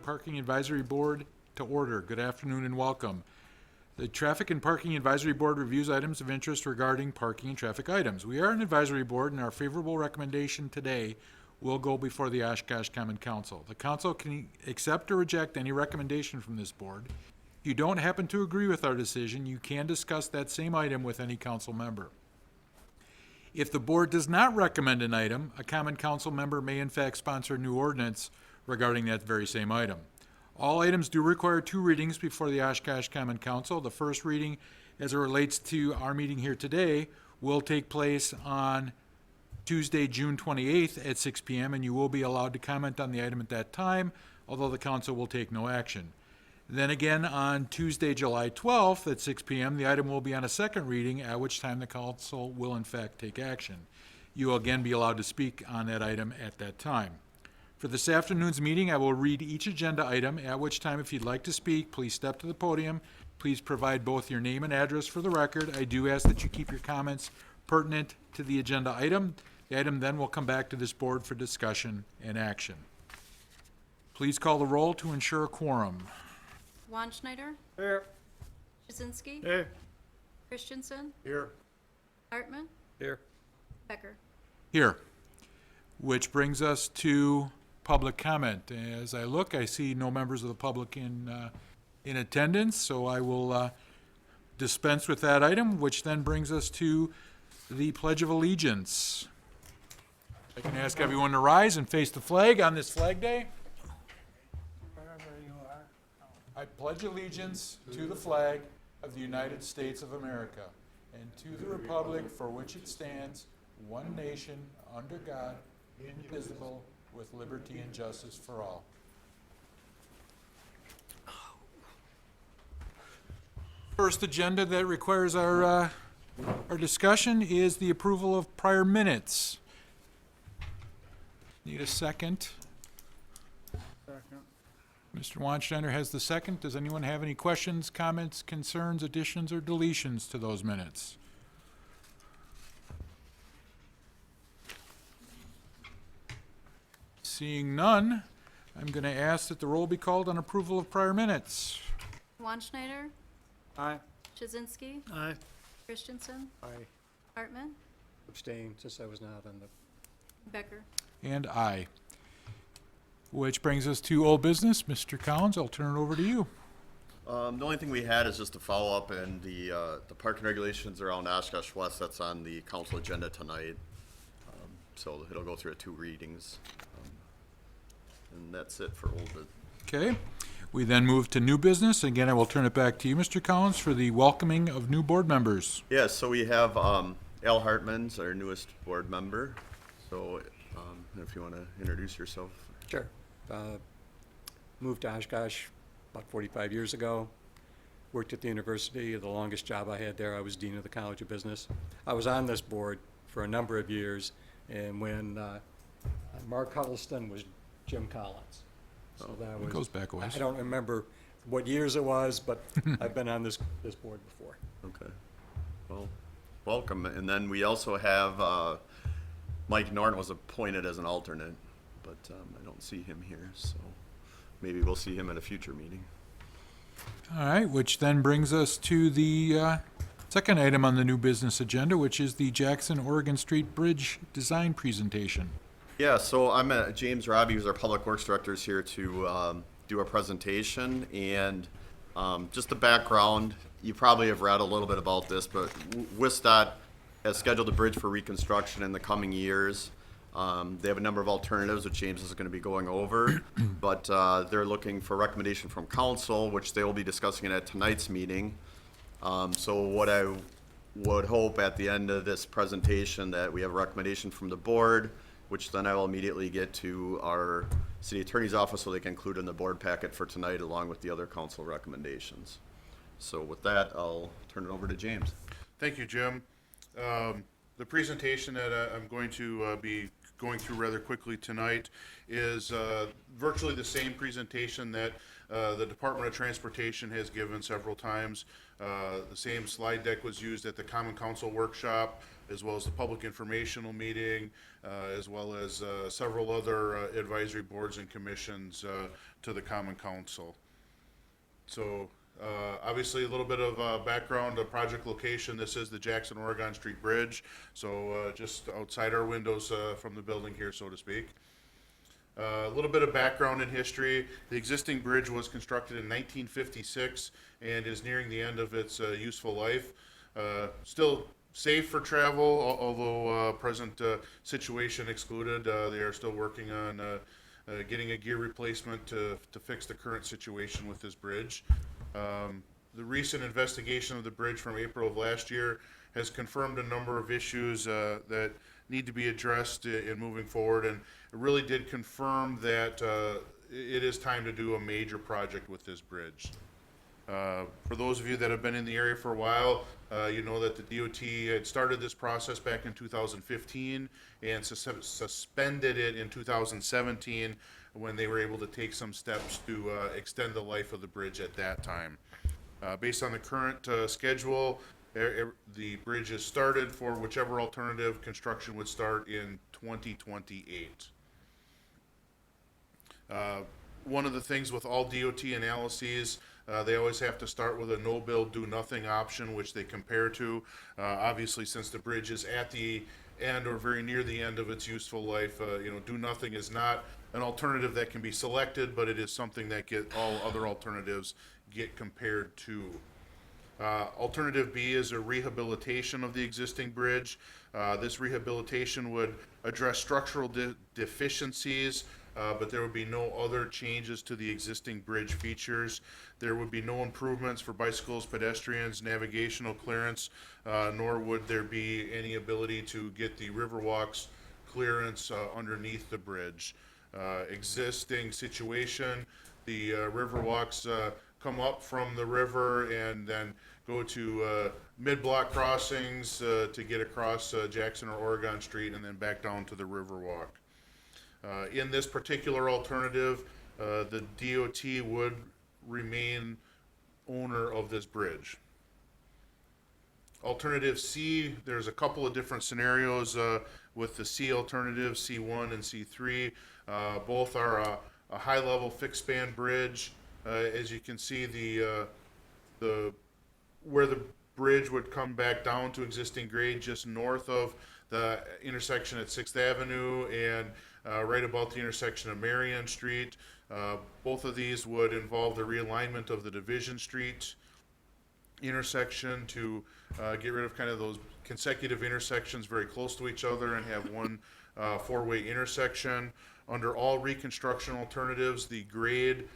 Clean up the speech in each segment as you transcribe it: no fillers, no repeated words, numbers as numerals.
Parking Advisory Board to order. Good afternoon and welcome. The Traffic and Parking Advisory Board reviews items of interest regarding parking and traffic items. We are an advisory board, and our favorable recommendation today will go before the Oshkosh Common Council. The council can accept or reject any recommendation from this board. If you don't happen to agree with our decision, you can discuss that same item with any council member. If the board does not recommend an item, a common council member may in fact sponsor a new ordinance regarding that very same item. All items do require 2 readings before the Oshkosh Common Council. The first reading, as it relates to our meeting here today, will take place on Tuesday, June 28th at 6 p.m., and you will be allowed to comment on the item at that time, although the council will take no action. Then again, on Tuesday, July 12th at 6 p.m., the item will be on a second reading, at which time the council will in fact take action. You will again be allowed to speak on that item at that time. For this afternoon's meeting, I will read each agenda item, at which time if you'd like to speak, please step to the podium. Please provide both your name and address for the record. I do ask that you keep your comments pertinent to the agenda item. The item then will come back to this board for discussion and action. Please call the roll to ensure a quorum. Wanschneider? Here. Jasinski? Here. Christensen? Here. Hartman? Here. Becker? Here. Which brings us to public comment. As I look, I see no members of the public in attendance, so I will dispense with that item, which then brings us to the Pledge of Allegiance. I can ask everyone to rise and face the flag on this Flag Day. Wherever you are. I pledge allegiance to the flag of the United States of America and to the republic for which it stands, one nation, under God, indivisible, with liberty and justice for all. First agenda that requires our discussion is the approval of prior minutes. Need a second. Second. Mr. Wansteiner has the second. Does anyone have any questions, comments, concerns, additions, or deletions to those minutes? Seeing none, I'm going to ask that the roll be called on approval of prior minutes. Wanschneider? Aye. Jasinski? Aye. Christensen? Aye. Hartman? Abstain, since I was not on the. Becker? And aye. Which brings us to old business. Mr. Collins, I'll turn it over to you. The only thing we had is just a follow-up and the parking regulations around Oshkosh West. That's on the council agenda tonight. So it'll go through 2 readings. And that's it for old business. Okay. We then move to new business. Again, I will turn it back to you, Mr. Collins, for the welcoming of new board members. Yeah, so we have Al Hartman's our newest board member. So if you want to introduce yourself. Sure. Moved to Oshkosh about 45 years ago. Worked at the university. The longest job I had there, I was dean of the College of Business. I was on this board for a number of years, and when Mark Huddleston was Jim Collins. So that was, It goes back a ways. I don't remember what years it was, but I've been on this board before. Okay. Well, welcome. And then we also have Mike Norton was appointed as an alternate, but I don't see him here, so maybe we'll see him at a future meeting. All right, which then brings us to the second item on the new business agenda, which is the Jackson-Oregon Street Bridge design presentation. Yeah, so I'm James Robbie, who's our Public Works Director, is here to do a presentation. And just the background, you probably have read a little bit about this, but WSDOT has scheduled a bridge for reconstruction in the coming years. They have a number of alternatives, which James is going to be going over, but they're looking for recommendation from council, which they will be discussing at tonight's meeting. So what I would hope at the end of this presentation that we have a recommendation from the board, which then I will immediately get to our city attorney's office so they can include in the board packet for tonight along with the other council recommendations. So with that, I'll turn it over to James. Thank you, Jim. The presentation that I'm going to be going through rather quickly tonight is virtually the same presentation that the Department of Transportation has given several times. The same slide deck was used at the Common Council workshop, as well as the public informational meeting, as well as several other advisory boards and commissions to the Common Council. So, obviously, a little bit of background, project location. This is the Jackson Oregon Street Bridge, so just outside our windows from the building here, so to speak. A little bit of background and history. The existing bridge was constructed in 1956 and is nearing the end of its useful life. Still safe for travel, although present situation excluded. They are still working on getting a gear replacement to fix the current situation with this bridge. The recent investigation of the bridge from April of last year has confirmed a number of issues that need to be addressed in moving forward, and it really did confirm that it is time to do a major project with this bridge. For those of you that have been in the area for a while, you know that the DOT had started this process back in 2015 and suspended it in 2017 when they were able to take some steps to extend the life of the bridge at that time. Based on the current schedule, the bridge is started for whichever alternative. Construction would start in 2028. One of the things with all DOT analyses, they always have to start with a no build, do nothing option, which they compare to. Obviously, since the bridge is at the end or very near the end of its useful life, do nothing is not an alternative that can be selected, but it is something that all other alternatives get compared to. Alternative B is a rehabilitation of the existing bridge. This rehabilitation would address structural deficiencies, but there would be no other changes to the existing bridge features. There would be no improvements for bicycles, pedestrians, navigational clearance, nor would there be any ability to get the Riverwalk's clearance underneath the bridge. Existing situation, the Riverwalks come up from the river and then go to mid-block crossings to get across Jackson or Oregon Street and then back down to the Riverwalk. In this particular alternative, the DOT would remain owner of this bridge. Alternative C, there's a couple of different scenarios with the C alternative, C1 and C3. Both are a high-level fixed-span bridge. As you can see, where the bridge would come back down to existing grade just north of the intersection at 6th Avenue and right about the intersection of Marion Street. Both of these would involve the realignment of the Division Street intersection to get rid of kind of those consecutive intersections very close to each other and have one four-way intersection. Under all reconstruction alternatives, the grade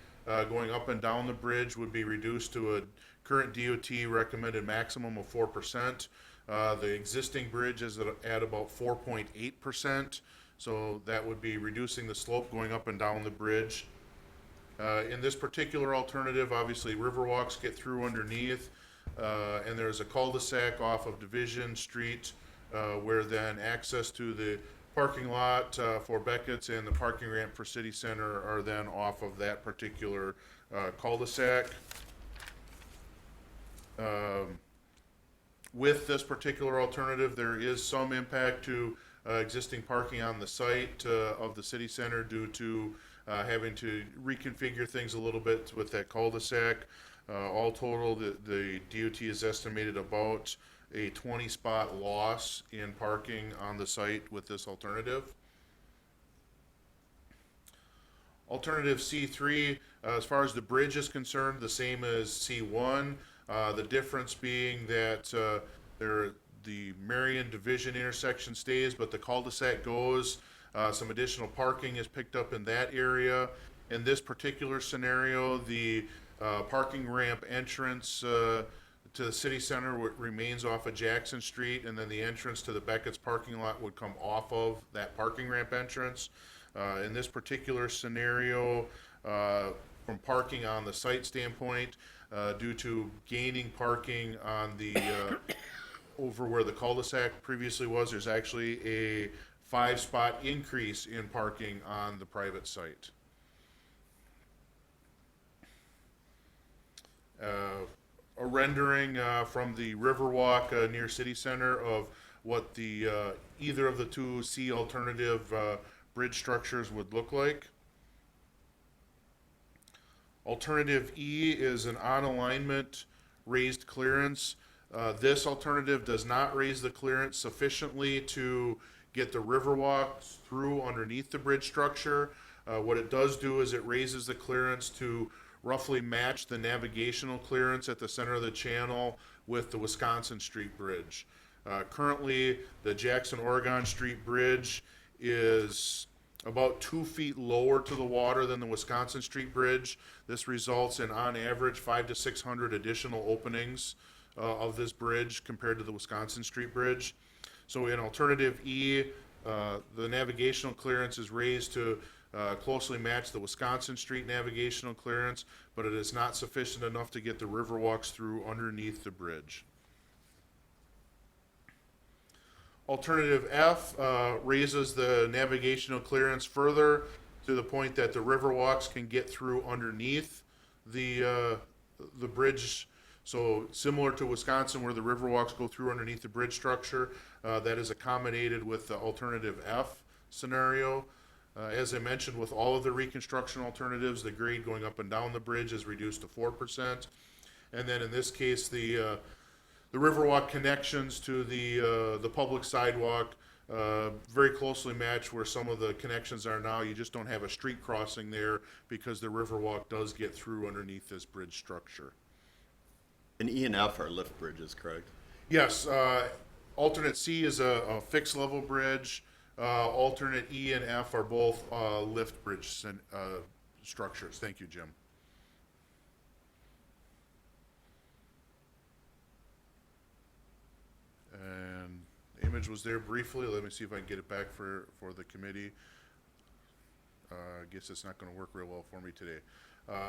going up and down the bridge would be reduced to a current DOT recommended maximum of 4%. The existing bridge is at about 4.8%, so that would be reducing the slope going up and down the bridge. In this particular alternative, obviously Riverwalks get through underneath, and there's a cul-de-sac off of Division Street where then access to the parking lot for Beckett's and the parking ramp for City Center are then off of that particular cul-de-sac. With this particular alternative, there is some impact to existing parking on the site of the City Center due to having to reconfigure things a little bit with that cul-de-sac. All total, the DOT has estimated about a 20-spot loss in parking on the site with this alternative. Alternative C3, as far as the bridge is concerned, the same as C1. The difference being that the Marion Division intersection stays, but the cul-de-sac goes. Some additional parking is picked up in that area. In this particular scenario, the parking ramp entrance to the City Center remains off of Jackson Street, and then the entrance to the Beckett's parking lot would come off of that parking ramp entrance. In this particular scenario, from parking on the site standpoint, due to gaining parking on the over where the cul-de-sac previously was, there's actually a 5-spot increase in parking on the private site. a rendering from the Riverwalk near City Center of what the either of the two C alternative bridge structures would look like. Alternative E is an on-alignment raised clearance. This alternative does not raise the clearance sufficiently to get the Riverwalks through underneath the bridge structure. What it does do is it raises the clearance to roughly match the navigational clearance at the center of the channel with the Wisconsin Street Bridge. Currently, the Jackson-Oregon Street Bridge is about 2 feet lower to the water than the Wisconsin Street Bridge. This results in, on average, 500 to 600 additional openings of this bridge compared to the Wisconsin Street Bridge. So in alternative E, the navigational clearance is raised to closely match the Wisconsin Street navigational clearance, but it is not sufficient enough to get the Riverwalks through underneath the bridge. Alternative F raises the navigational clearance further to the point that the Riverwalks can get through underneath the bridge. So similar to Wisconsin, where the Riverwalks go through underneath the bridge structure, that is accommodated with the alternative F scenario. As I mentioned, with all of the reconstruction alternatives, the grade going up and down the bridge is reduced to 4%. And then in this case, the Riverwalk connections to the public sidewalk very closely match where some of the connections are now. You just don't have a street crossing there because the Riverwalk does get through underneath this bridge structure. And E and F are lift bridges, correct? Yes, alternate C is a fixed level bridge. Alternate E and F are both lift bridge structures. Thank you, Jim. And the image was there briefly. Let me see if I can get it back for the committee. I guess it's not going to work real well for me today.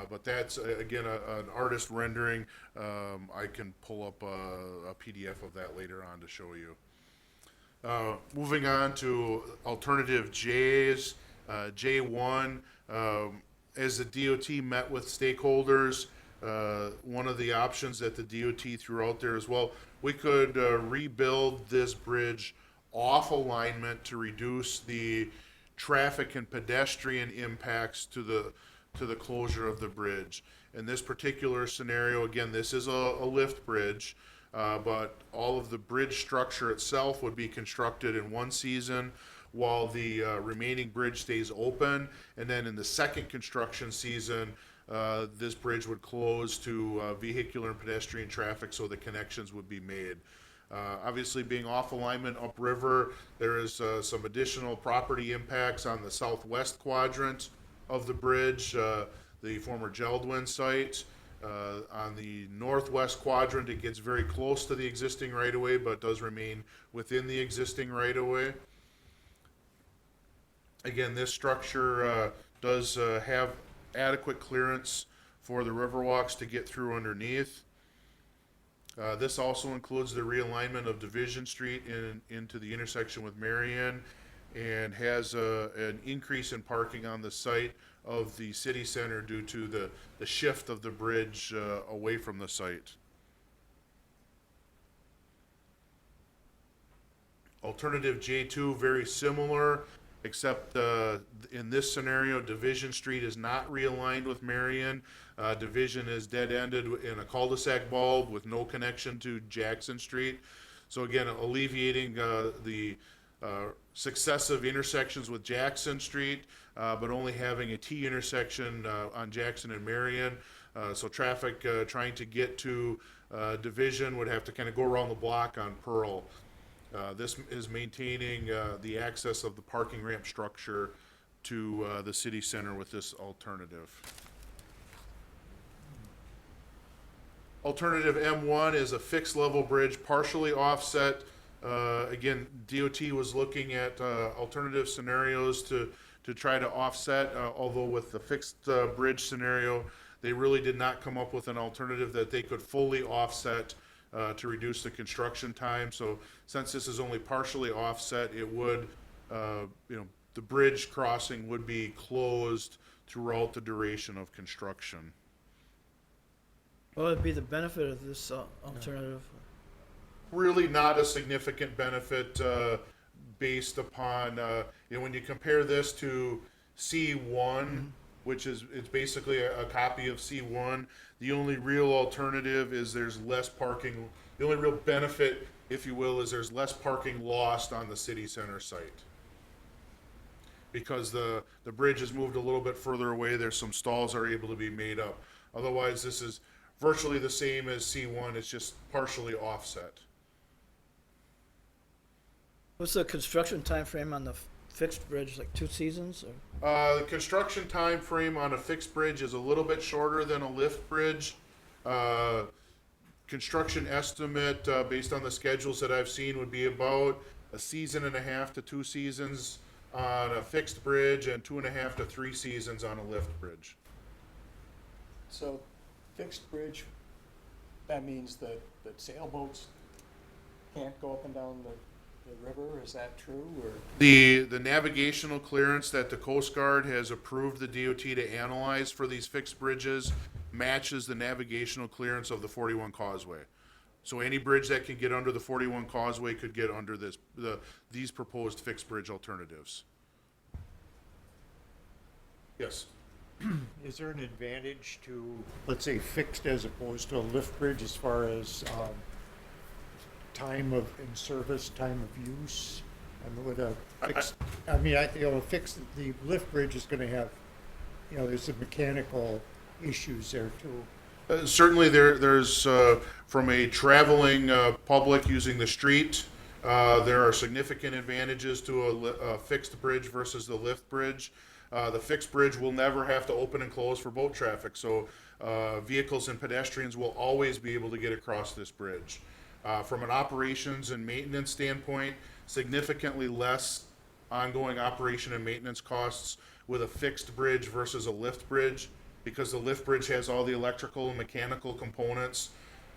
But that's, again, an artist rendering. I can pull up a PDF of that later on to show you. Moving on to alternative J's. J1, as the DOT met with stakeholders, one of the options that the DOT threw out there as well, we could rebuild this bridge off alignment to reduce the traffic and pedestrian impacts to the closure of the bridge. In this particular scenario, again, this is a lift bridge, but all of the bridge structure itself would be constructed in one season while the remaining bridge stays open. And then in the second construction season, this bridge would close to vehicular and pedestrian traffic, so the connections would be made. Obviously, being off alignment upriver, there is some additional property impacts on the southwest quadrant of the bridge, the former Geldwin site. On the northwest quadrant, it gets very close to the existing right-of-way, but does remain within the existing right-of-way. Again, this structure does have adequate clearance for the Riverwalks to get through underneath. This also includes the realignment of Division Street into the intersection with Marion, and has an increase in parking on the site of the city center due to the shift of the bridge away from the site. Alternative J2, very similar, except in this scenario, Division Street is not realigned with Marion. Division is dead-ended in a cul-de-sac bulb with no connection to Jackson Street. So again, alleviating the successive intersections with Jackson Street, but only having a T intersection on Jackson and Marion. So traffic trying to get to Division would have to kind of go around the block on Pearl. This is maintaining the access of the parking ramp structure to the city center with this alternative. Alternative M1 is a fixed level bridge, partially offset. Again, DOT was looking at alternative scenarios to try to offset, although with the fixed bridge scenario, they really did not come up with an alternative that they could fully offset to reduce the construction time. So since this is only partially offset, it would, the bridge crossing would be closed throughout the duration of construction. What would be the benefit of this alternative? Really not a significant benefit based upon, when you compare this to C1, which is, it's basically a copy of C1, the only real alternative is there's less parking. The only real benefit, if you will, is there's less parking lost on the city center site. Because the bridge is moved a little bit further away, there's some stalls are able to be made up. Otherwise, this is virtually the same as C1, it's just partially offset. What's the construction time frame on the fixed bridge, like 2 seasons? Or? The construction time frame on a fixed bridge is a little bit shorter than a lift bridge. Construction estimate, based on the schedules that I've seen, would be about 1.5 seasons to 2 seasons on a fixed bridge and 2.5 to 3 seasons on a lift bridge. So, fixed bridge, that means that sailboats can't go up and down the river, is that true, or? The navigational clearance that the Coast Guard has approved the DOT to analyze for these fixed bridges matches the navigational clearance of the 41 Causeway. So any bridge that can get under the 41 Causeway could get under these proposed fixed bridge alternatives. Yes. Is there an advantage to, let's say, fixed as opposed to a lift bridge as far as time of in service, time of use? I mean, with a fixed, a fixed, the lift bridge is going to have, there's some mechanical issues there too. Certainly there's from a traveling public using the street, there are significant advantages to a fixed bridge versus the lift bridge. The fixed bridge will never have to open and close for boat traffic, so vehicles and pedestrians will always be able to get across this bridge. From an operations and maintenance standpoint, significantly less ongoing operation and maintenance costs with a fixed bridge versus a lift bridge, because the lift bridge has all the electrical and mechanical components,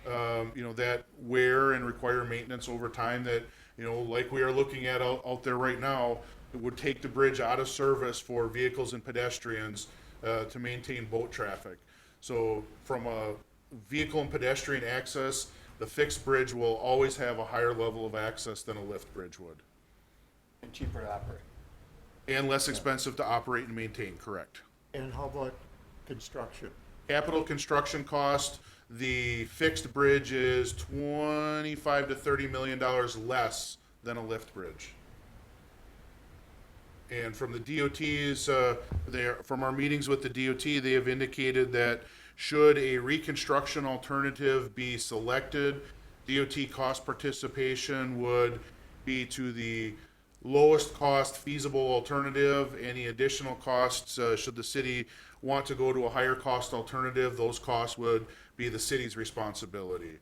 that wear and require maintenance over time that, like we are looking at out there right now, it would take the bridge out of service for vehicles and pedestrians to maintain boat traffic. So from a vehicle and pedestrian access, the fixed bridge will always have a higher level of access than a lift bridge would. And cheaper to operate. And less expensive to operate and maintain, correct. And how about construction? Capital construction cost, the fixed bridge is $25 to $30 million less than a lift bridge. And from the DOT's, from our meetings with the DOT, they have indicated that should a reconstruction alternative be selected, DOT cost participation would be to the lowest cost feasible alternative. Any additional costs, should the city want to go to a higher cost alternative, those costs would be the city's responsibility.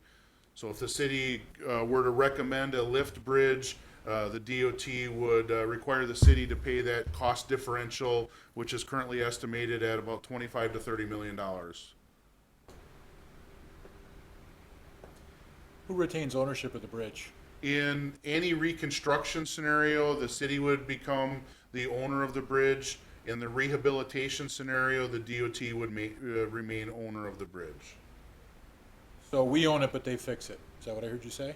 So if the city were to recommend a lift bridge, the DOT would require the city to pay that cost differential, which is currently estimated at about $25 to $30 million. Who retains ownership of the bridge? In any reconstruction scenario, the city would become the owner of the bridge. In the rehabilitation scenario, the DOT would remain owner of the bridge. So we own it, but they fix it. Is that what I heard you say?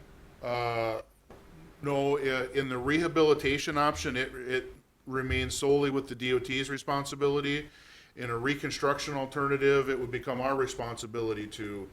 No, in the rehabilitation option, it remains solely with the DOT's responsibility. In a reconstruction alternative, it would become our responsibility to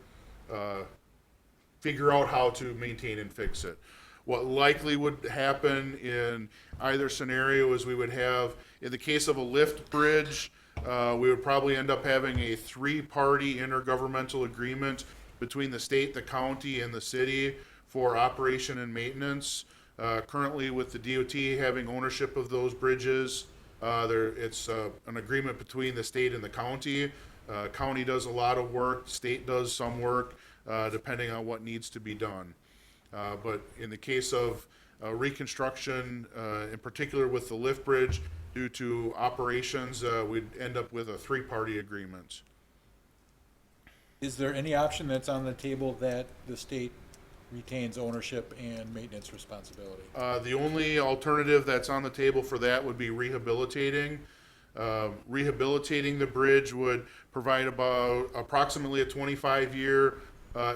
figure out how to maintain and fix it. What likely would happen in either scenario is we would have, in the case of a lift bridge, we would probably end up having a 3-party intergovernmental agreement between the state, the county, and the city for operation and maintenance. Currently, with the DOT having ownership of those bridges, it's an agreement between the state and the county. County does a lot of work, state does some work, depending on what needs to be done. But in the case of reconstruction, in particular with the lift bridge, due to operations, we'd end up with a 3-party agreement. Is there any option that's on the table that the state retains ownership and maintenance responsibility? The only alternative that's on the table for that would be rehabilitating. Rehabilitating the bridge would provide about approximately a 25-year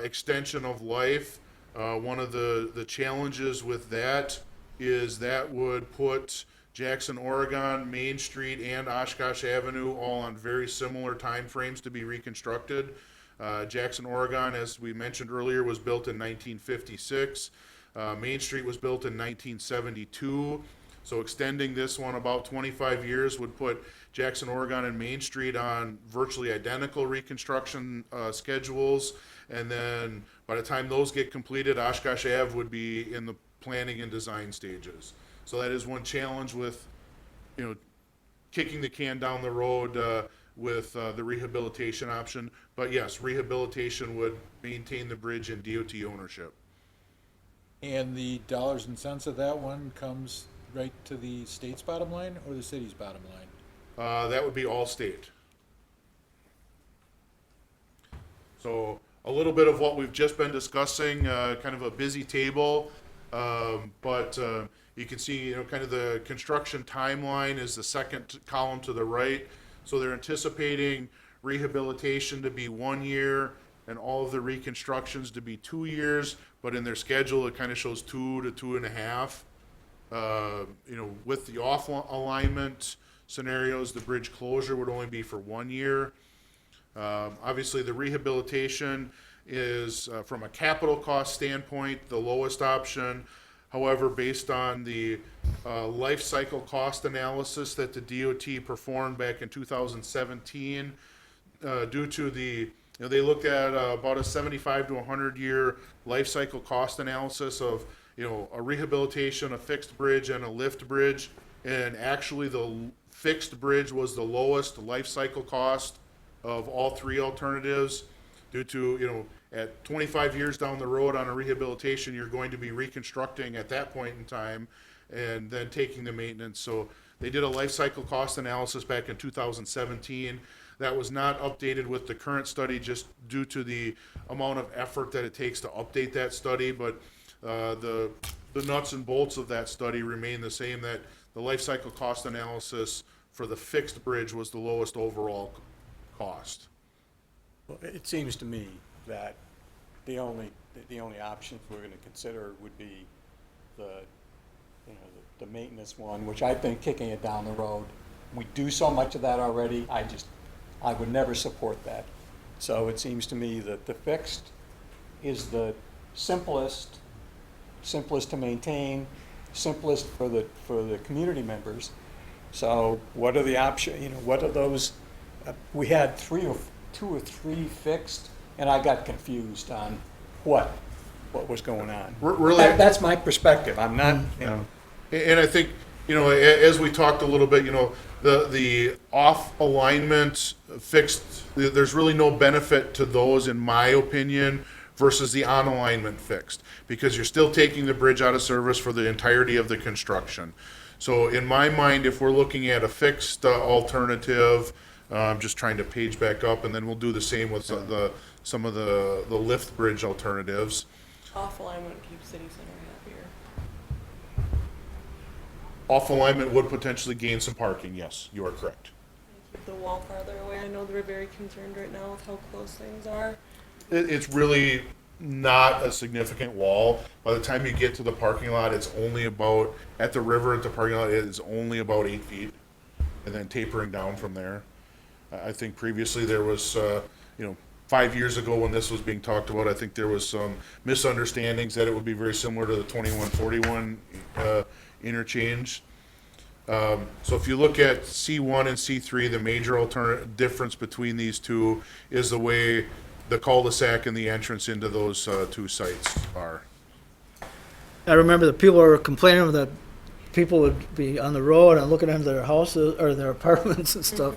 extension of life. One of the challenges with that is that would put Jackson, Oregon, Main Street, and Oshkosh Avenue all on very similar timeframes to be reconstructed. Jackson, Oregon, as we mentioned earlier, was built in 1956. Main Street was built in 1972. So extending this one about 25 years would put Jackson, Oregon, and Main Street on virtually identical reconstruction schedules. And then by the time those get completed, Oshkosh Ave would be in the planning and design stages. So that is one challenge with, kicking the can down the road with the rehabilitation option. But yes, rehabilitation would maintain the bridge in DOT ownership. And the dollars and cents of that one comes right to the state's bottom line or the city's bottom line? That would be all state. So a little bit of what we've just been discussing, kind of a busy table, but you can see, kind of the construction timeline is the second column to the right. So they're anticipating rehabilitation to be 1 year and all of the reconstructions to be 2 years, but in their schedule, it kind of shows 2 to 2.5. With the off alignment scenarios, the bridge closure would only be for 1 year. Obviously, the rehabilitation is, from a capital cost standpoint, the lowest option. However, based on the life cycle cost analysis that the DOT performed back in 2017, due to the, they looked at about a 75 to 100 year life cycle cost analysis of, a rehabilitation, a fixed bridge, and a lift bridge. And actually, the fixed bridge was the lowest life cycle cost of all three alternatives, due to, at 25 years down the road on a rehabilitation, you're going to be reconstructing at that point in time and then taking the maintenance. So they did a life cycle cost analysis back in 2017. That was not updated with the current study just due to the amount of effort that it takes to update that study. But the nuts and bolts of that study remain the same, that the life cycle cost analysis for the fixed bridge was the lowest overall cost. Well, it seems to me that the only options we're going to consider would be the maintenance one, which I think kicking it down the road. We do so much of that already. I would never support that. So it seems to me that the fixed is the simplest to maintain, simplest for the community members. So what are the options? What are those? We had two or three fixed, and I got confused on what was going on. Really, That's my perspective. I'm not, and I think, as we talked a little bit, the off alignment fixed, there's really no benefit to those, in my opinion, versus the on alignment fixed, because you're still taking the bridge out of service for the entirety of the construction. So in my mind, if we're looking at a fixed alternative, I'm just trying to page back up, and then we'll do the same with some of the lift bridge alternatives. Off alignment keeps city center happier. Off alignment would potentially gain some parking, yes, you are correct. Keep the wall farther away. I know they're very concerned right now with how close things are. It's really not a significant wall. By the time you get to the parking lot, it's only about, at the river at the parking lot, it is only about 8 feet, and then tapering down from there. I think previously there was, 5 years ago when this was being talked about, I think there was some misunderstandings that it would be very similar to the 2141 interchange. So if you look at C1 and C3, the major difference between these two is the way the cul-de-sac and the entrance into those two sites are. I remember the people were complaining that people would be on the road and looking into their houses or their apartments and stuff.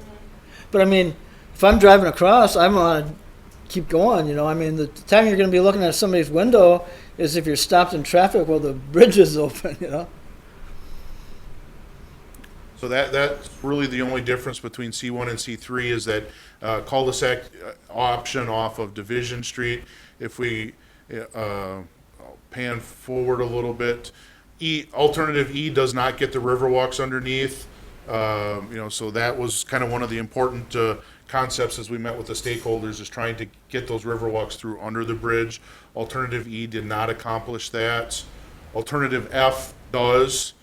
But I mean, if I'm driving across, I want to keep going, the time you're going to be looking at somebody's window is if you're stopped in traffic while the bridge is open, So that's really the only difference between C1 and C3 is that cul-de-sac option off of Division Street. If we pan forward a little bit, alternative E does not get the Riverwalks underneath. So that was kind of one of the important concepts as we met with the stakeholders, is trying to get those river walks through under the bridge. Alternative E did not accomplish that. Alternative F does.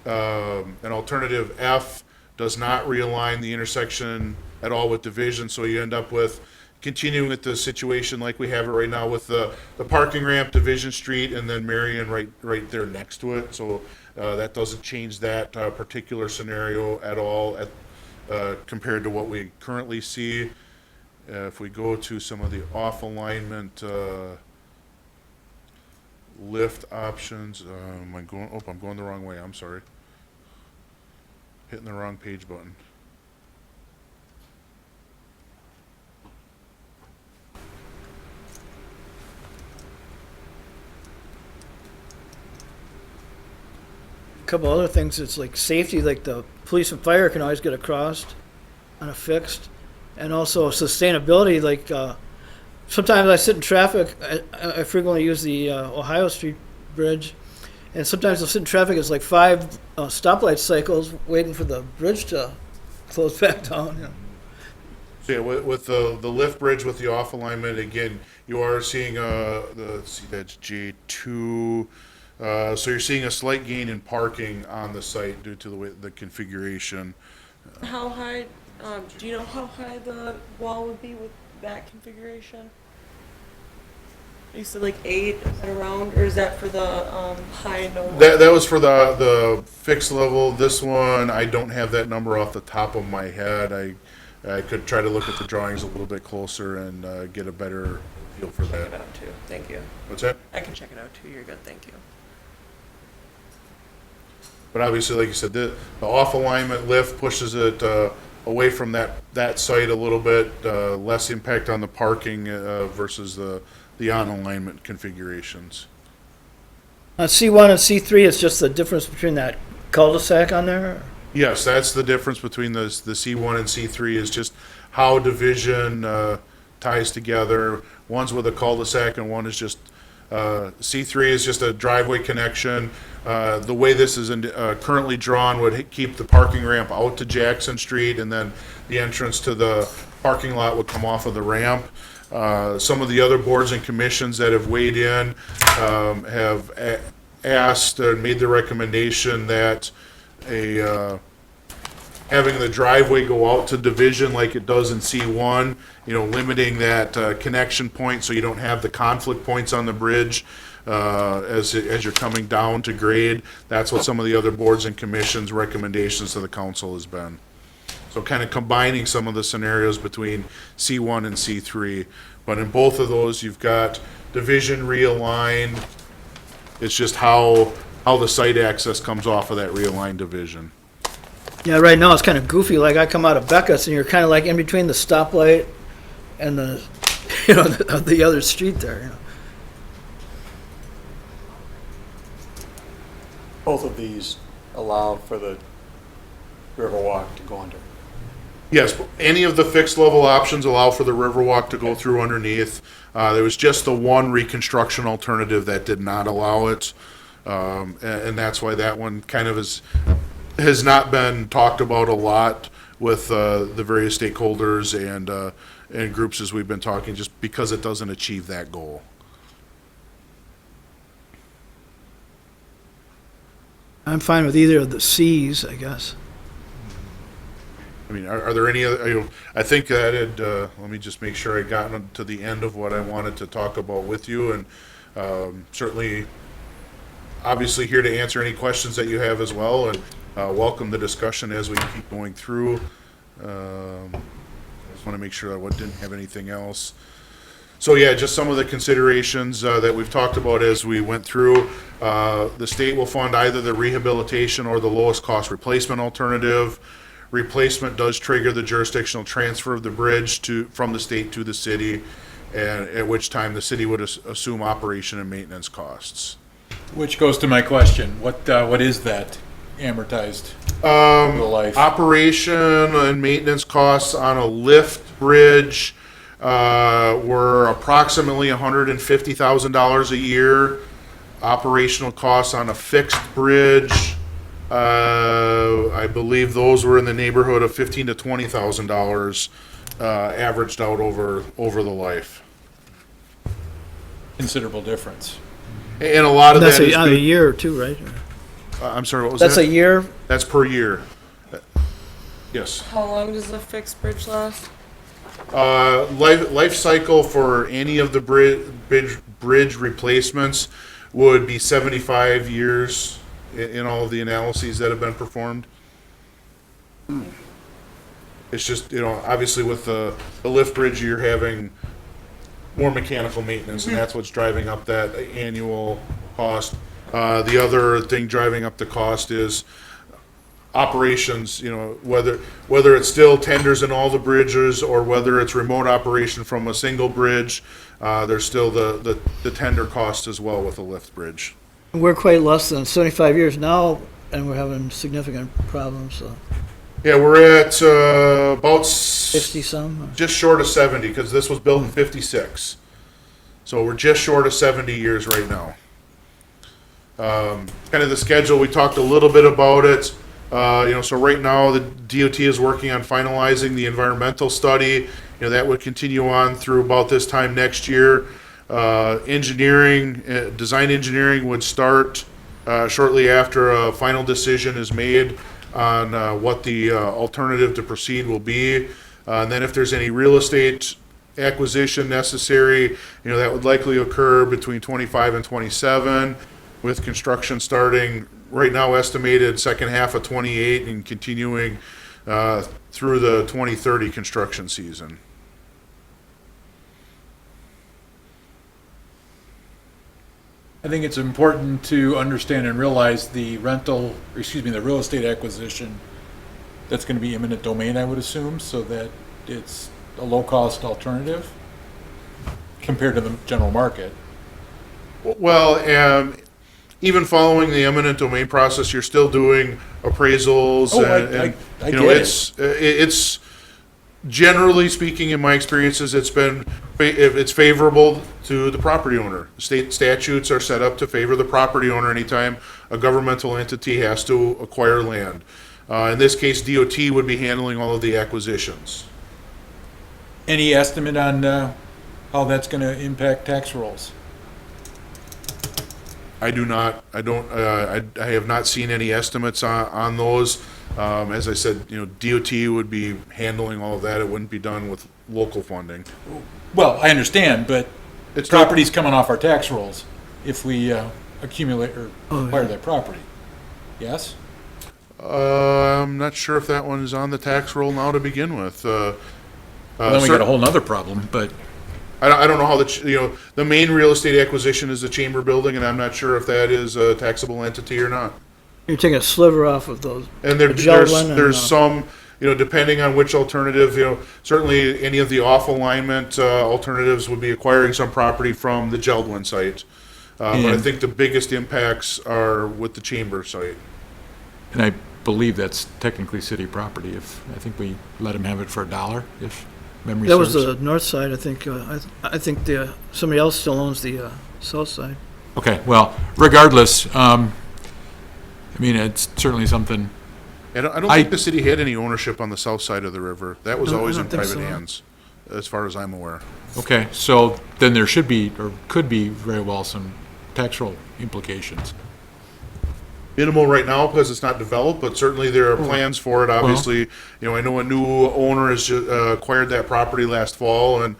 And alternative F does not realign the intersection at all with Division, so you end up with continuing with the situation like we have it right now with the parking ramp, Division Street, and then Marion right there next to it. So that doesn't change that particular scenario at all compared to what we currently see. If we go to some of the off alignment lift options, I'm going the wrong way. I'm sorry. Hitting the wrong page button. Couple other things, it's like safety, like the police and fire can always get across on a fixed, and also sustainability, like sometimes I sit in traffic, I frequently use the Ohio Street Bridge, and sometimes I'll sit in traffic, it's like 5 stoplight cycles waiting for the bridge to close back down. So yeah, with the lift bridge with the off alignment, again, you are seeing let's see, that's J2. So you're seeing a slight gain in parking on the site due to the configuration. How high, do you know how high the wall would be with that configuration? You said like 8, is that around, or is that for the high no? That was for the fixed level. This one, I don't have that number off the top of my head. I could try to look at the drawings a little bit closer and get a better feel for Check that. it out too, thank you. What's that? I can check it out too, you're good, thank you. But obviously, like you said, the off alignment lift pushes it away from that site a little bit, less impact on the parking versus the on alignment configurations. C1 and C3 is just the difference between that cul-de-sac on there? Yes, that's the difference between the C1 and C3 is just how Division ties together. One's with a cul-de-sac and one is just C3 is just a driveway connection. The way this is currently drawn would keep the parking ramp out to Jackson Street, and then the entrance to the parking lot would come off of the ramp. Some of the other boards and commissions that have weighed in have asked and made the recommendation that having the driveway go out to Division like it does in C1, limiting that connection point so you don't have the conflict points on the bridge as you're coming down to grade. That's what some of the other boards and commissions' recommendations to the council has been. So kind of combining some of the scenarios between C1 and C3. But in both of those, you've got Division realigned. It's just how the site access comes off of that realigned Division. Yeah, right now it's kind of goofy, like I come out of Becca's and you're kind of like in between the stoplight and the, the other street there, Both of these allow for the Riverwalk to go under. Yes, any of the fixed level options allow for the Riverwalk to go through underneath. There was just the one reconstruction alternative that did not allow it. And that's why that one kind of has not been talked about a lot with the various stakeholders and groups as we've been talking, just because it doesn't achieve that goal. I'm fine with either of the Cs, I guess. I mean, are there any other, I think that let me just make sure I got to the end of what I wanted to talk about with you, and certainly, obviously here to answer any questions that you have as well, and welcome the discussion as we keep going through. I just want to make sure I didn't have anything else. So yeah, just some of the considerations that we've talked about as we went through. The state will fund either the rehabilitation or the lowest cost replacement alternative. Replacement does trigger the jurisdictional transfer of the bridge from the state to the city, and at which time the city would assume operation and maintenance costs. Which goes to my question, what is that amortized over the life? Operation and maintenance costs on a lift bridge were approximately $150,000 a year. Operational costs on a fixed bridge I believe those were in the neighborhood of $15,000 to $20,000, averaged out over the life. Considerable difference. And a lot of That's that is on a due- year or two, right? I'm sorry, what was That's that? a year. That's per year. Yes. How long does the fixed bridge last? Life cycle for any of the bridge replacements would be 75 years in all of the analyses that have been performed. It's just, obviously with the lift bridge, you're having more mechanical maintenance, and that's what's driving up that annual cost. The other thing driving up the cost is operations, whether it's still tenders in all the bridges or whether it's remote operation from a single bridge, there's still the tender cost as well with a lift bridge. We're quite less than 75 years now, and we're having significant problems. So Yeah, we're at about 50 some. just short of 70, because this was built in 56. So we're just short of 70 years right now. Kind of the schedule, we talked a little bit about it. So right now, the DOT is working on finalizing the environmental study. That would continue on through about this time next year. Design engineering would start shortly after a final decision is made on what the alternative to proceed will be. And then if there's any real estate acquisition necessary, that would likely occur between 25 and 27, with construction starting right now estimated second half of 28 and continuing through the 2030 construction season. I think it's important to understand and realize the real estate acquisition that's going to be eminent domain, I would assume, so that it's a low-cost alternative compared to the general market. Well, even following the eminent domain process, you're still doing appraisals. Oh, and I get it. it's generally speaking, in my experiences, it's favorable to the property owner. State statutes are set up to favor the property owner anytime a governmental entity has to acquire land. In this case, DOT would be handling all of the acquisitions. Any estimate on how that's going to impact tax rolls? I do not. I don't. I have not seen any estimates on those. As I said, DOT would be handling all of that. It wouldn't be done with local funding. Well, I understand, but It's not- property's coming off our tax rolls if we accumulate or acquire that property. Yes? I'm not sure if that one is on the tax roll now to begin with. Well, then we got a whole nother problem, but I don't know how the main real estate acquisition is the chamber building, and I'm not sure if that is a taxable entity or not. You're taking a sliver off of those. And The Geldland and, there's some, depending on which alternative, certainly any of the off alignment alternatives would be acquiring some property from the Geldland site. But I And- think the biggest impacts are with the chamber site. and I believe that's technically city property. If I think we let him have it for $1, if memory That was serves. the north side, I think. I think somebody else still owns the south side. Okay, well, regardless, it's certainly something. I don't think the city had any ownership on the south side of the river. That was No, I always don't in think private so. hands, as far as I'm aware. Okay, so then there should be, or could be very well, some tax roll implications. Minimal right now because it's not developed, but certainly there are plans for it. Obviously, I know a new owner has acquired that property last fall, and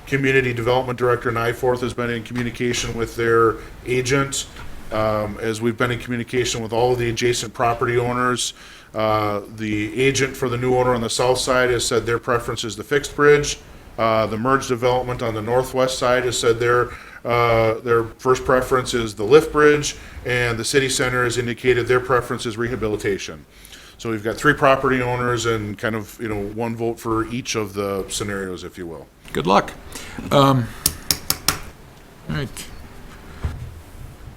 Community Development Director Nyforth has been in communication with their agent, as we've been in communication with all of the adjacent property owners. The agent for the new owner on the south side has said their preference is the fixed bridge. The merged development on the northwest side has said their first preference is the lift bridge, and the city center has indicated their preference is rehabilitation. So we've got three property owners and kind of, one vote for each of the scenarios, if you will. Good luck. All right.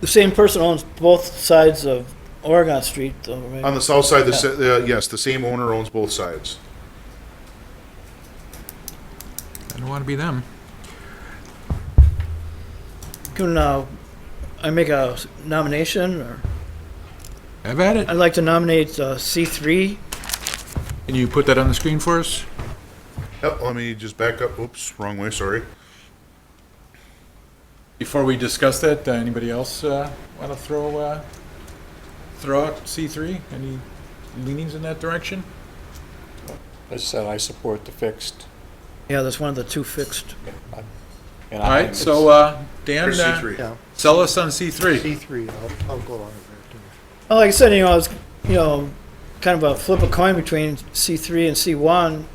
The same person owns both sides of Oregon Street, though, right? On the south side, yes, the same owner owns both sides. I don't want to be them. Can I make a nomination, or Have at it. I'd like to nominate C3. Can you put that on the screen for us? Yep, let me just back up. Oops, wrong way, sorry. Before we discuss that, anybody else want to throw out C3? Any leanings in that direction? As I said, I support the fixed. Yeah, that's one of the two fixed. And All right, so Dan, Here's C3. Yeah, sell us on C3. C3, I'll go along with that too. Well, like I said, I was, kind of a flip a coin between C3 and C1.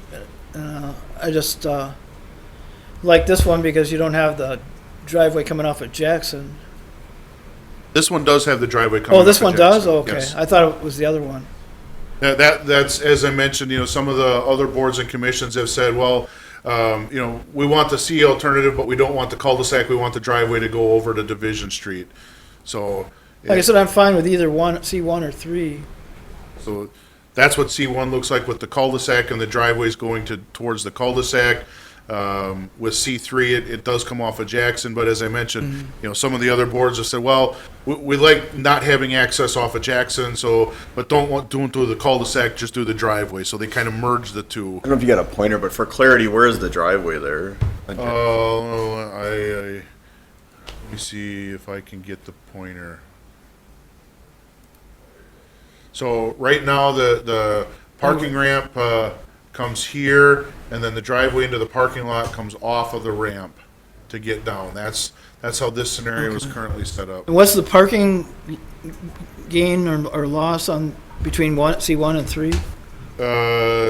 I just like this one because you don't have the driveway coming off of Jackson. This one does have the driveway coming. Oh, this off of one does? Jackson. Okay. Yes. I thought it was the other one. That's, as I mentioned, some of the other boards and commissions have said, well, we want the C alternative, but we don't want the cul-de-sac, we want the driveway to go over to Division Street. So, Like I said, I'm fine with either one, C1 or 3. so that's what C1 looks like with the cul-de-sac and the driveways going towards the cul-de-sac. With C3, it does come off of Jackson, but as I mentioned, some of the other boards have said, well, we like not having access off of Jackson, but don't want doing through the cul-de-sac, just do the driveway. So they kind of merge the two. I don't know if you got a pointer, but for clarity, where is the driveway there? Let me see if I can get the pointer. So right now, the parking ramp comes here, and then the driveway into the parking lot comes off of the ramp to get down. That's how this scenario is currently set up. And what's the parking gain or loss on between C1 and 3?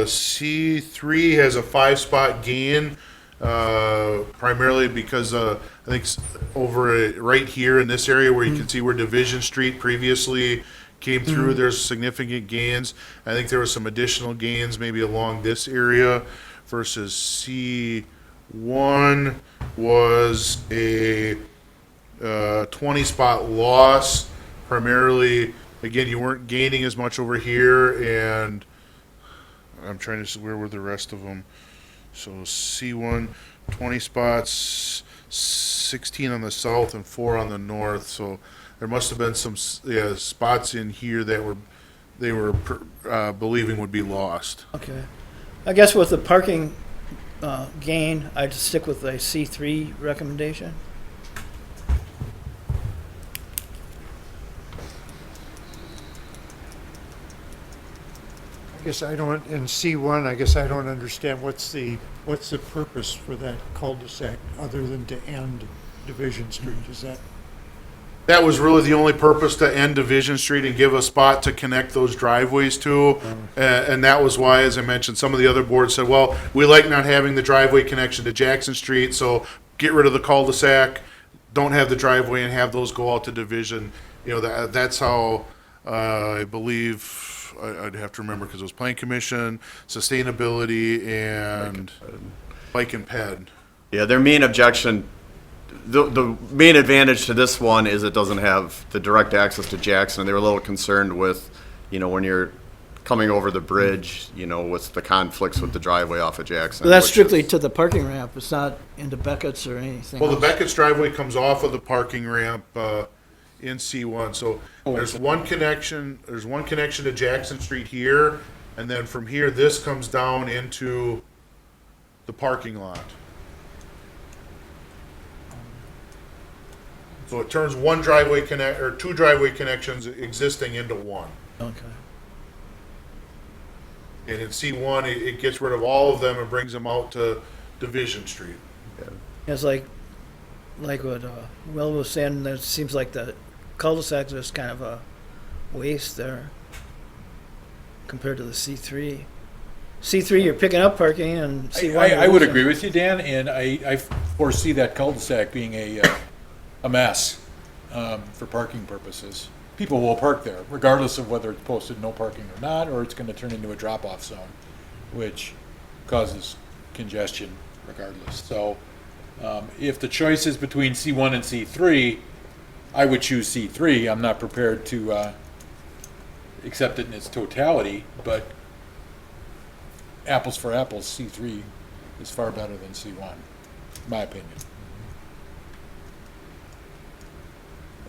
C3 has a 5-spot gain, primarily because I think over right here in this area where you can see where Division Street previously came through, there's significant gains. I think there was some additional gains maybe along this area versus C1 was a 20-spot loss. Primarily, again, you weren't gaining as much over here, and I'm trying to see where were the rest of them. So C1, 20 spots, 16 on the south and 4 on the north. So there must have been some spots in here that they were believing would be lost. Okay. I guess with the parking gain, I'd stick with a C3 recommendation. I guess I don't, in C1, I guess I don't understand what's the purpose for that cul-de-sac other than to end Division Street? Is that? That was really the only purpose, to end Division Street and give a spot to connect those driveways to. And that was why, as I mentioned, some of the other boards said, well, we like not having the driveway connection to Jackson Street, so get rid of the cul-de-sac, don't have the driveway, and have those go out to Division. That's how I believe, I'd have to remember because it was Plan Commission, Sustainability, and Bike and Ped. Yeah, their main objection, the main advantage to this one is it doesn't have the direct access to Jackson. They were a little concerned with, when you're coming over the bridge, with the conflicts with the driveway off of Jackson. But that's which strictly is- to the parking ramp. It's not into Beckett's or anything Well, the else. Beckett's driveway comes off of the parking ramp in C1. So there's one connection. There's one connection to Jackson Street here, and then from here, this comes down into the parking lot. So it turns one driveway or two driveway connections existing into one. Okay. And in C1, it gets rid of all of them and brings them out to Division Street. It's like what Will was saying, that it seems like the cul-de-sac is kind of a waste there compared to the C3. C3, you're picking up parking, and C1. I you're would losing. agree with you, Dan, and I foresee that cul-de-sac being a mess for parking purposes. People will park there, regardless of whether it's posted no parking or not, or it's going to turn into a drop-off zone, which causes congestion regardless. So if the choice is between C1 and C3, I would choose C3. I'm not prepared to accept it in its totality, but apples for apples, C3 is far better than C1, in my opinion.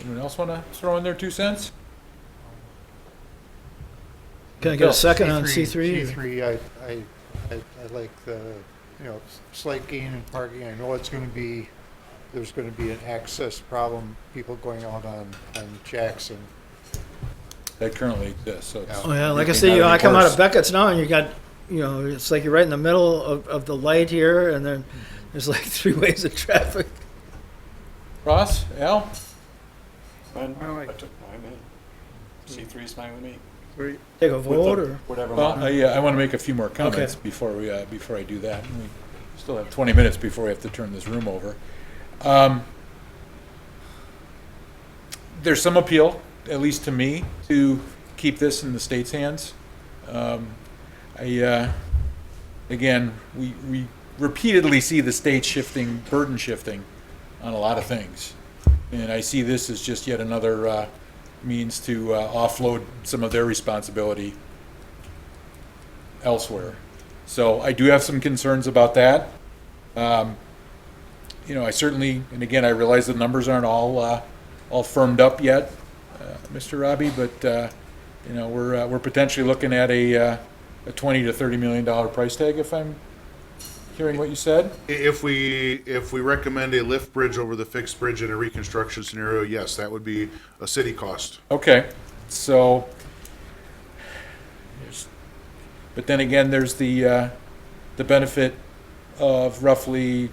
Anyone else want to throw in their 2 cents? Can I get Bill? a second on C3, C3? C3, I like the, you know, slight gain in parking. I know it's gonna be, there's gonna be an access problem, people going out on Jackson. That currently exists, so it's. Oh, yeah, like I it's say, you know, gotta I be come out worse. of Beckett's now and you got, you know, it's like you're right in the middle of the light here and then there's like 3 ways of traffic. Ross, Al? Fine, I took mine in. C3 is fine with me. Take a With vote the- or? Whatever. Well, I want to make a few more comments before I do that. We still have 20 minutes before we have to turn this room over. There's some appeal, at least to me, to keep this in the state's hands. Again, we repeatedly see the state burden shifting on a lot of things. And I see this as just yet another means to offload some of their responsibility elsewhere. So I do have some concerns about that. You know, I certainly, and again, I realize the numbers aren't all firmed up yet, Mr. Robbie, but you know, we're potentially looking at a $20 to $30 million price tag, if I'm hearing what you said. If we recommend a lift bridge over the fixed bridge in a reconstruction scenario, yes, that would be a city cost. Okay, so, but then again, there's the benefit of roughly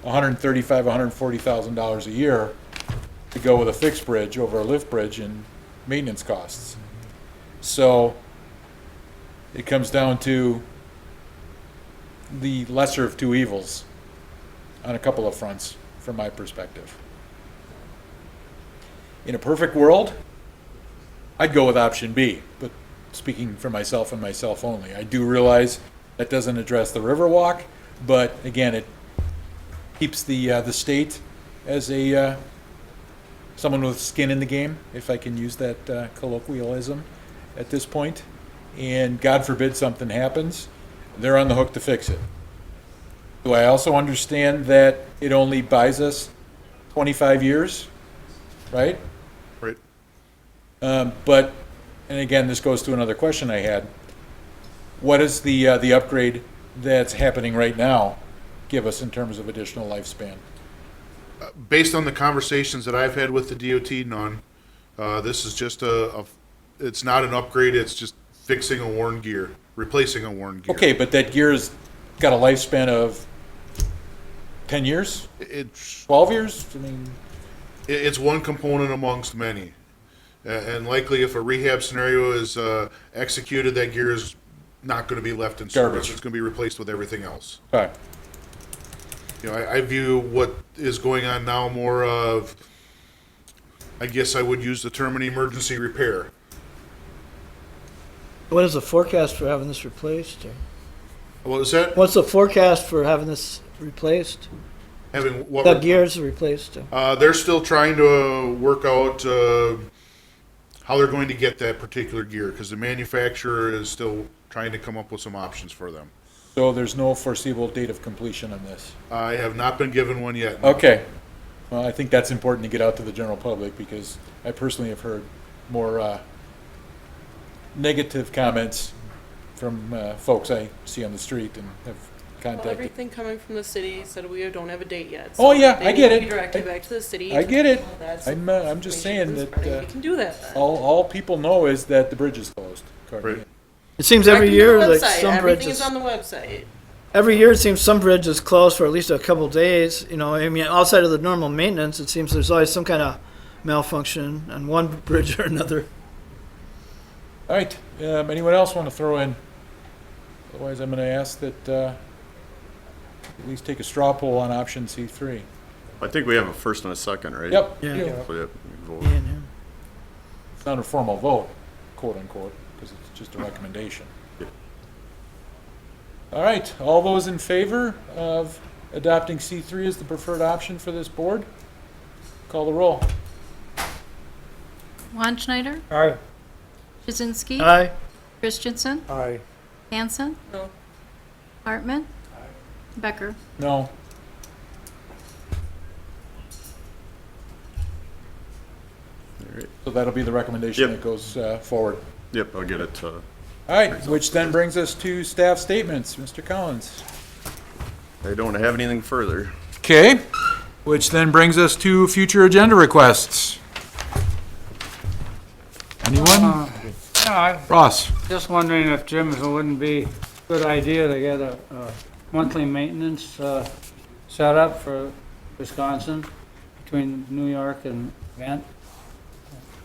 $135,000, $140,000 a year to go with a fixed bridge over a lift bridge and maintenance costs. So it comes down to the lesser of two evils on a couple of fronts, from my perspective. In a perfect world, I'd go with option B, but speaking for myself and myself only. I do realize that doesn't address the Riverwalk, but again, it keeps the state as a someone with skin in the game, if I can use that colloquialism at this point. And God forbid something happens, they're on the hook to fix it. Do I also understand that it only buys us 25 years, right? Right. But, and again, this goes to another question I had. What does the upgrade that's happening right now give us in terms of additional lifespan? Based on the conversations that I've had with the DOT, none. This is just it's not an upgrade, it's just fixing a worn gear, replacing a worn gear. Okay, but that gear's got a lifespan of 10 years, It's 12 years? I mean, it's one component amongst many. And likely if a rehab scenario is executed, that gear is not gonna be left in service. Garbage. It's gonna be replaced with everything else. okay. You know, I view what is going on now more of, I guess I would use the term an emergency repair. What is the forecast for having this replaced? Or What was that? what's the forecast for having this replaced? Having what? The gears replaced? They're still trying to work out how they're going to get that particular gear because the manufacturer is still trying to come up with some options for them. So there's no foreseeable date of completion on this? I have not been given one yet. Okay. Well, I think that's important to get out to the general public because I personally have heard more negative comments from folks I see on the street and have Well, contacted. everything coming from the city said we don't have a date yet. Oh, yeah, they I need get to it. be directed back to the city. I get it. That's I'm just saying information that spreading. We can do that then. all people know is that the bridge is closed. according to Right. you. It seems Back every to the year, like website. some Everything bridges, is on the website. every year it seems some bridge is closed for at least a couple days. You know, I mean, outside of the normal maintenance, it seems there's always some kind of malfunction on one bridge or another. All right, anyone else want to throw in? Otherwise, I'm going to ask that at least take a straw poll on option C3. I think we have a first and a second, right? Yep. Yeah. you. So, yep, we vote. Yeah, yeah. It's not a formal vote, quote unquote, because it's just a recommendation. Yep. All right, all those in favor of adopting C3 as the preferred option for this board? Call the roll. Juan Schneider, Aye. Jazinski, Aye. Christensen, Aye. Hanson, No. Hartman, Becker. No. All right. So that'll be the recommendation Yep. that goes forward. Yep, I'll get it to All right, which then brings us to staff statements. Mr. Collins. I don't have anything further. Okay, which then brings us to future agenda requests. Anyone? Yeah, Ross? I'm just wondering if, Jim, if it wouldn't be a good idea to get a monthly maintenance set up for Wisconsin between New York and Van.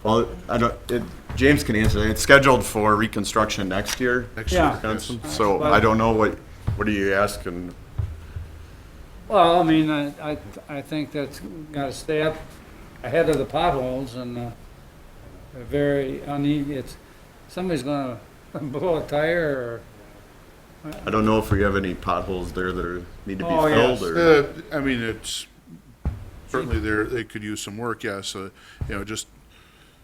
Well, James can answer that. It's scheduled for reconstruction next year. Next Yeah. year, yes. So I don't know what are you asking? Well, I mean, I think that's gotta stay up ahead of the potholes and they're very uneven. It's, somebody's gonna blow a tire I don't know if we have any potholes there that need to be Oh, filled yes. or. I mean, it's certainly there, they could use some work, yes, just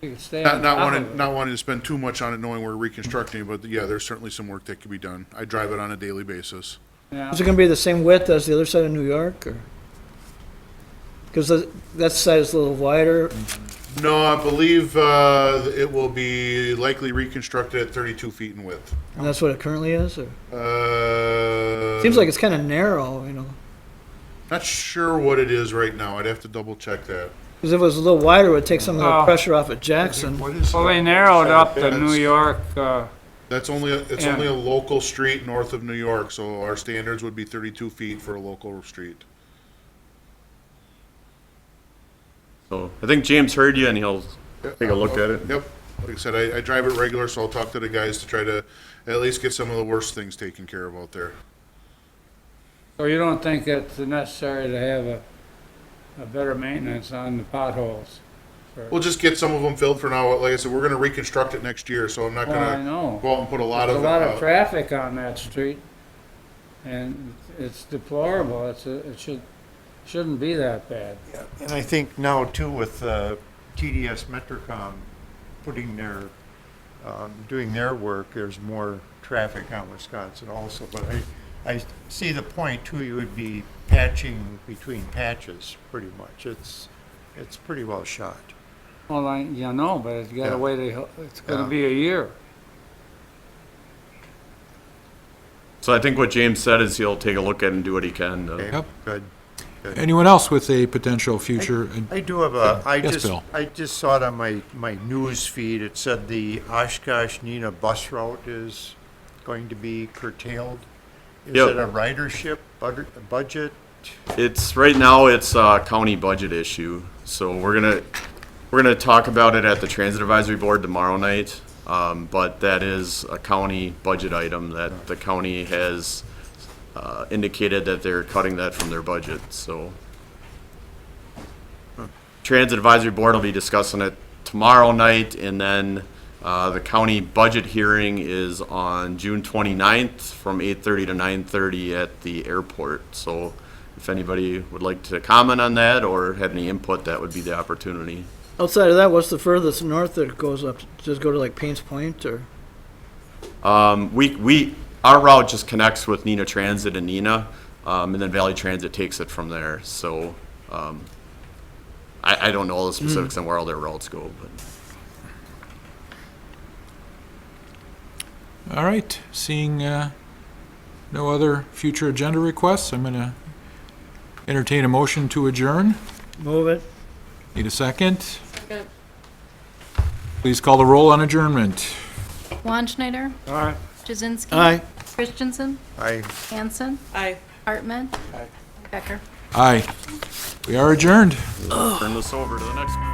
or you could stay on not top wanting, of it. not wanting to spend too much on it, knowing we're reconstructing, but yeah, there's certainly some work that could be done. I drive it on a daily basis. Yeah. Is it gonna be the same width as the other side of New York, or? Because that side is a little wider. No, I believe, it will be likely reconstructed at 32 feet in width. And that's what it currently is, or? Uh, Seems like it's kind of narrow, you know. Not sure what it is right now. I'd have to double check that. Because if it was a little wider, it would take some of the Oh. pressure off at Jackson. What is Well, that? they narrowed up the New York, It's Yeah. only a local street north of New York, so our standards would be 32 feet for a local street. So I think James heard you and he'll take a look at it. Yep. Like I said, I drive it regular, so I'll talk to the guys to try to at least get some of the worst things taken care of out there. so you don't think it's necessary to have a better maintenance on the potholes? We'll just get some of them filled for now. Like I said, we're gonna reconstruct it next year, so I'm not Well, I gonna know. go out and put a lot There's of a lot of it. traffic on that street, and it's deplorable. Shouldn't be that bad. And I think now too with TDS Metrocom putting their, doing their work, there's more traffic on Wisconsin also. But I see the point too, you would be patching between patches pretty much. It's pretty well shot. Well, know, but it's got Yeah. to wait. It's going to Yeah. be a year. So I think what James said is he'll take a look at it and do what he can. Okay, Yep. Good. Anyone else with a potential future? I do have I Yes, Bill. just saw it on my news feed. It said the Oshkosh Neenah bus route is going to be curtailed. Is Yep. it a ridership budget? It's right now it's a county budget issue. So we're gonna talk about it at the Transit Advisory Board tomorrow night. But that is a county budget item that the county has indicated that they're cutting that from their budget, so. Transit Advisory Board will be discussing it tomorrow night, and then the county budget hearing is on June 29th from 8:30 to 9:30 at the airport. So if anybody would like to comment on that or have any input, that would be the opportunity. Outside of that, what's the furthest north that goes up? Just go to like Paynes Point, or? Our route just connects with Neenah Transit and Neenah, and then Valley Transit takes it from there. So, I don't know all the specifics on where all their routes go, but. All right, seeing no other future agenda requests, I'm going to entertain a motion to adjourn. Move it. Need a second? Second. Please call the roll on adjournment. Wanschneider, All right. Jazinski. Aye. Christensen, I Hanson, Aye. Hartman. Becker. Aye. We are adjourned. Turn this over to the next.